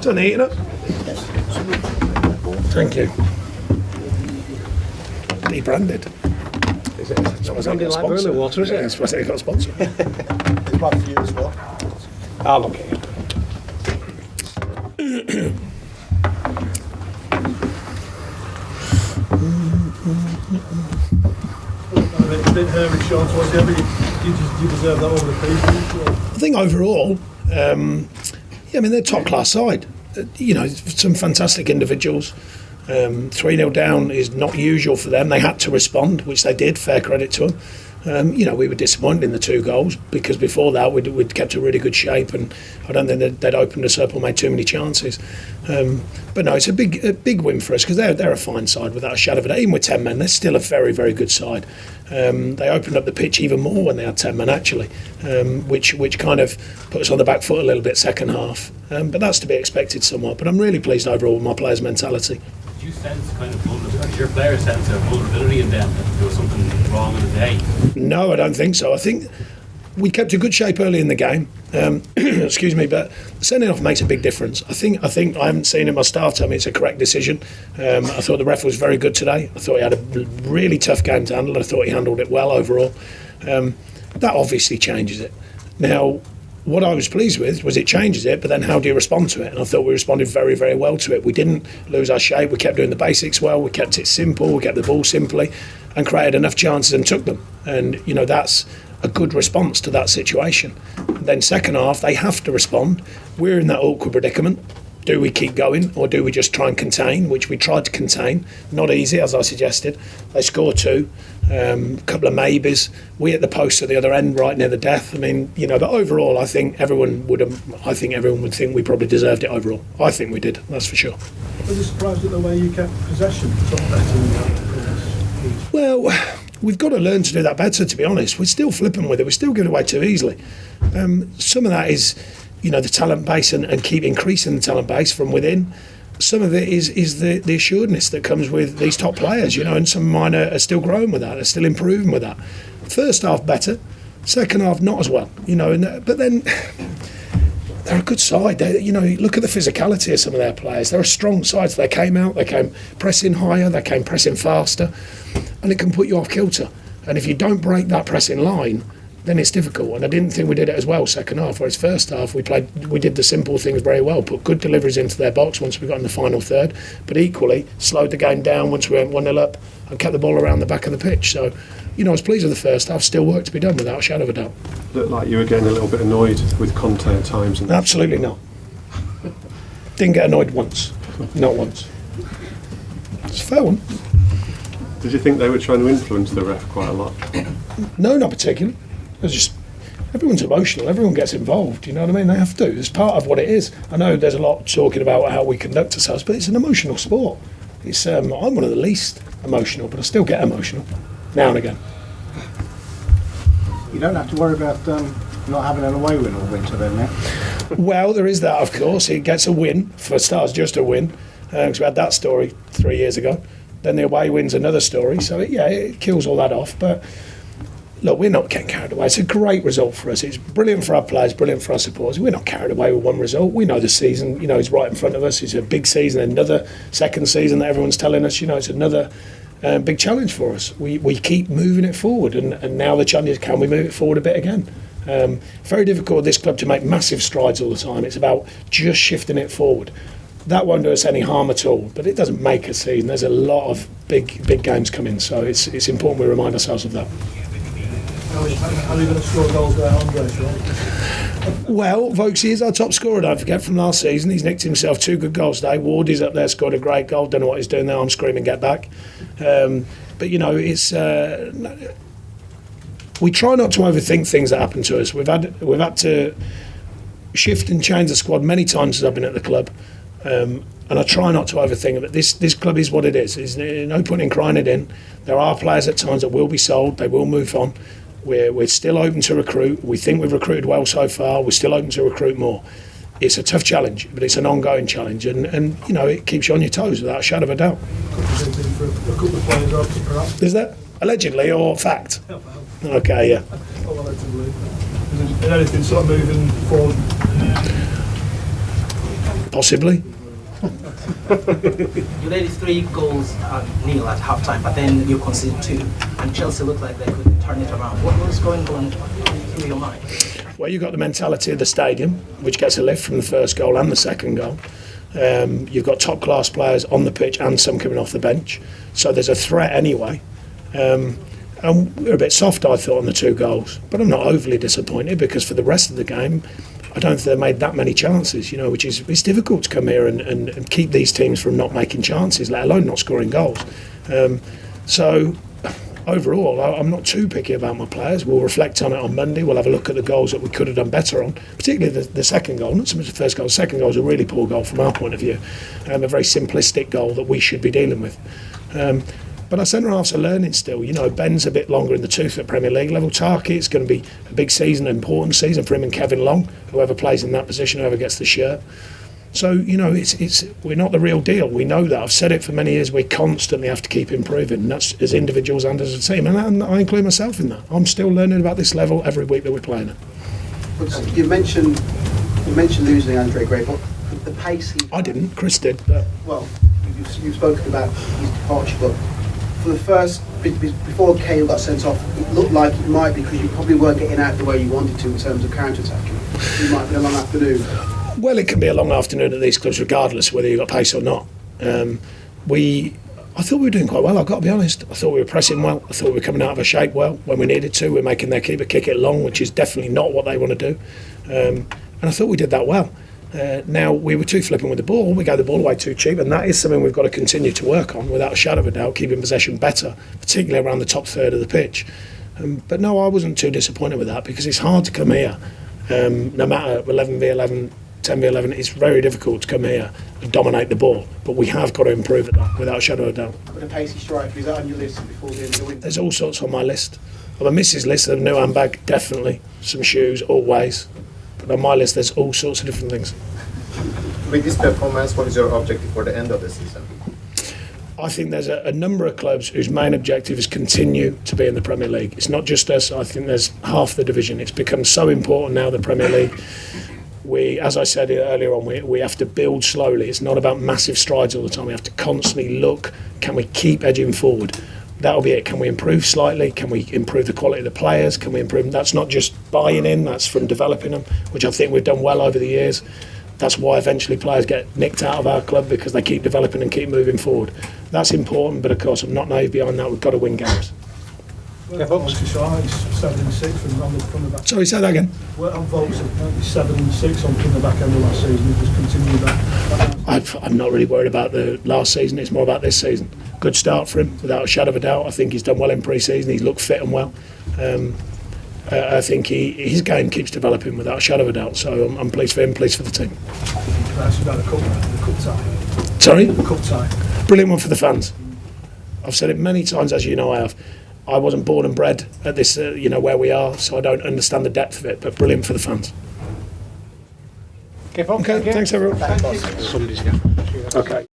Done eating it? Thank you. Debranded. Is it something like Burnley water, is it? That's what they got sponsored. There's one for you as well. I'll look at it. A bit hairy shots, was it? You deserve that over the people. I think overall, yeah, I mean, they're a top-class side. You know, some fantastic individuals. 3-0 down is not usual for them. They had to respond, which they did, fair credit to them. You know, we were disappointed in the 2 goals because before that we'd kept a really good shape, and I don't think they'd opened us up or made too many chances. But no, it's a big win for us because they're a fine side without a shadow of a doubt. Even with 10 men, they're still a very, very good side. They opened up the pitch even more when they had 10 men actually, which kind of put us on the back foot a little bit second half. But that's to be expected somewhat. But I'm really pleased overall with my players' mentality. Do you sense kind of vulnerability? Your players sense a vulnerability in them that there was something wrong in the day? No, I don't think so. I think we kept a good shape early in the game. Excuse me, but sending off makes a big difference. I think I haven't seen in my staff tell me it's a correct decision. I thought the ref was very good today. I thought he had a really tough game to handle. I thought he handled it well overall. That obviously changes it. Now, what I was pleased with was it changes it, but then how do you respond to it? And I thought we responded very, very well to it. We didn't lose our shape. We kept doing the basics well. We kept it simple. We kept the ball simply and created enough chances and took them. And, you know, that's a good response to that situation. And then second half, they have to respond. We're in that awkward predicament. Do we keep going or do we just try and contain, which we tried to contain? Not easy, as I suggested. They scored 2, a couple of maybes. We at the post at the other end, right near the death. I mean, you know, but overall, I think everyone would think we probably deserved it overall. I think we did, that's for sure. Was you surprised at the way you kept possession? Well, we've got to learn to do that better, to be honest. We're still flipping with it. We're still giving away too easily. Some of that is, you know, the talent base and keep increasing the talent base from within. Some of it is the assuredness that comes with these top players, you know, and some of mine are still growing with that, they're still improving with that. First half better, second half not as well, you know, but then they're a good side. You know, look at the physicality of some of their players. They're a strong side. So they came pressing higher, they came pressing faster, and it can put you off kilter. And if you don't break that pressing line, then it's difficult. And I didn't think we did it as well second half, whereas first half we did the simple things very well, put good deliveries into their box once we got in the final third, but equally slowed the game down once we went 1-0 up and kept the ball around the back of the pitch. So, you know, I was pleased with the first half. Still work to be done without a shadow of a doubt. Looked like you were getting a little bit annoyed with Conte at times. Absolutely not. Didn't get annoyed once. Not once. It's a fair one. Did you think they were trying to influence the ref quite a lot? No, not particularly. It's just everyone's emotional. Everyone gets involved. You know what I mean? They have to. It's part of what it is. I know there's a lot talking about how we conduct ourselves, but it's an emotional sport. It's I'm one of the least emotional, but I still get emotional now and again. You don't have to worry about not having an away win all winter then, now. Well, there is that, of course. It gets a win for starters, just a win. Because we had that story 3 years ago. Then the away win's another story. So it kills all that off. But look, we're not getting carried away. It's a great result for us. It's brilliant for our players, brilliant for our supporters. We're not carried away with one result. We know the season, you know, is right in front of us. It's a big season, another second season that everyone's telling us, you know, it's another big challenge for us. We keep moving it forward, and now the challenge is, can we move it forward a bit again? Very difficult at this club to make massive strides all the time. It's about just shifting it forward. That won't do us any harm at all, but it doesn't make a season. There's a lot of big games coming, so it's important we remind ourselves of that. How are you going to score goals there, Andre? Well, Vokesy is our top scorer, don't forget, from last season. He's nicked himself 2 good goals today. Wardy's up there, scored a great goal. Don't know what he's doing there. I'm screaming, get back. But, you know, it's... we try not to overthink things that happen to us. We've had to shift and change the squad many times as I've been at the club. And I try not to overthink it. But this club is what it is. There's no point in crying it in. There are players at times that will be sold. They will move on. We're still open to recruit. We think we've recruited well so far. We're still open to recruit more. It's a tough challenge, but it's an ongoing challenge, and you know, it keeps you on your toes without a shadow of a doubt. Is that allegedly or fact? Okay, yeah. Is anything sort of moving forward? Possibly. You led 3 goals nil at half-time, but then you conceded 2, and Chelsea looked like they could turn it around. What was going on through your mind? Well, you've got the mentality of the stadium, which gets a lift from the first goal and the second goal. You've got top-class players on the pitch and some coming off the bench. So there's a threat anyway. And we were a bit soft, I thought, on the 2 goals. But I'm not overly disappointed because for the rest of the game, I don't think they made that many chances, which is it's difficult to come here and keep these teams from not making chances, let alone not scoring goals. So overall, I'm not too picky about my players. We'll reflect on it on Monday. We'll have a look at the goals that we could have done better on, particularly the second goal, not so much the first goal. The second goal was a really poor goal from our point of view, a very simplistic goal that we should be dealing with. But our centre-halves are learning still. Ben's a bit longer in the tooth at Premier League level. Tarky, it's going to be a big season, an important season for him and Kevin Long, whoever plays in that position, whoever gets the shirt. So, it's we're not the real deal. We know that. I've said it for many years. We constantly have to keep improving, and that's as individuals and as a team. And I include myself in that. I'm still learning about this level every week that we're playing it. You mentioned losing Andre Gray, but the pace I didn't. Chris did. But well, you've spoken about his departure, but for the first, before Cahill got sent off, it looked like it might be because you probably weren't getting out the way you wanted to in terms of counter-attacking. It might have been a long afternoon. Well, it can be a long afternoon at these clubs, regardless of whether you've got pace or not. I thought we were doing quite well, I've got to be honest. I thought we were pressing well. I thought we were coming out of a shape well when we needed to. We're making their keeper kick it long, which is definitely not what they want to do. And I thought we did that well. Now, we were too flippant with the ball. We gave the ball away too cheap, and that is something we've got to continue to work on, without a shadow of a doubt, keeping possession better, particularly around the top third of the pitch. But no, I wasn't too disappointed with that, because it's hard to come here, no matter 11v11, 10v11, it's very difficult to come here and dominate the ball. But we have got to improve at that, without a shadow of a doubt. But a pacey striker, is that on your list before the end of the winter? There's all sorts on my list. On my missus' list, a new handbag, definitely. Some shoes, always. But on my list, there's all sorts of different things. With this performance, what is your objective for the end of the season? I think there's a number of clubs whose main objective is continue to be in the Premier League. It's not just us. I think there's half the division. It's become so important now, the Premier League. We, as I said earlier on, we have to build slowly. It's not about massive strides all the time. We have to constantly look, can we keep edging forward? That'll be it. Can we improve slightly? Can we improve the quality of the players? Can we improve? That's not just buying in, that's from developing them, which I think we've done well over the years. That's why eventually players get nicked out of our club, because they keep developing and keep moving forward. That's important, but of course I'm not naive behind that. We've got to win games. Well, it's 7-6 from the back. Sorry, say that again. Well, I'm voting 7-6 on from the back end of last season. Just continue that. I'm not really worried about the last season. It's more about this season. Good start for him, without a shadow of a doubt. I think he's done well in pre-season. He's looked fit and well. I think his game keeps developing, without a shadow of a doubt. So I'm pleased for him, pleased for the team. That's about the cup tie. Sorry? The cup tie. Brilliant one for the fans. I've said it many times, as you know I have. I wasn't born and bred at this, where we are, so I don't understand the depth of it, but brilliant for the fans. Okay, Okay, thanks everyone. Somebody's got. Okay.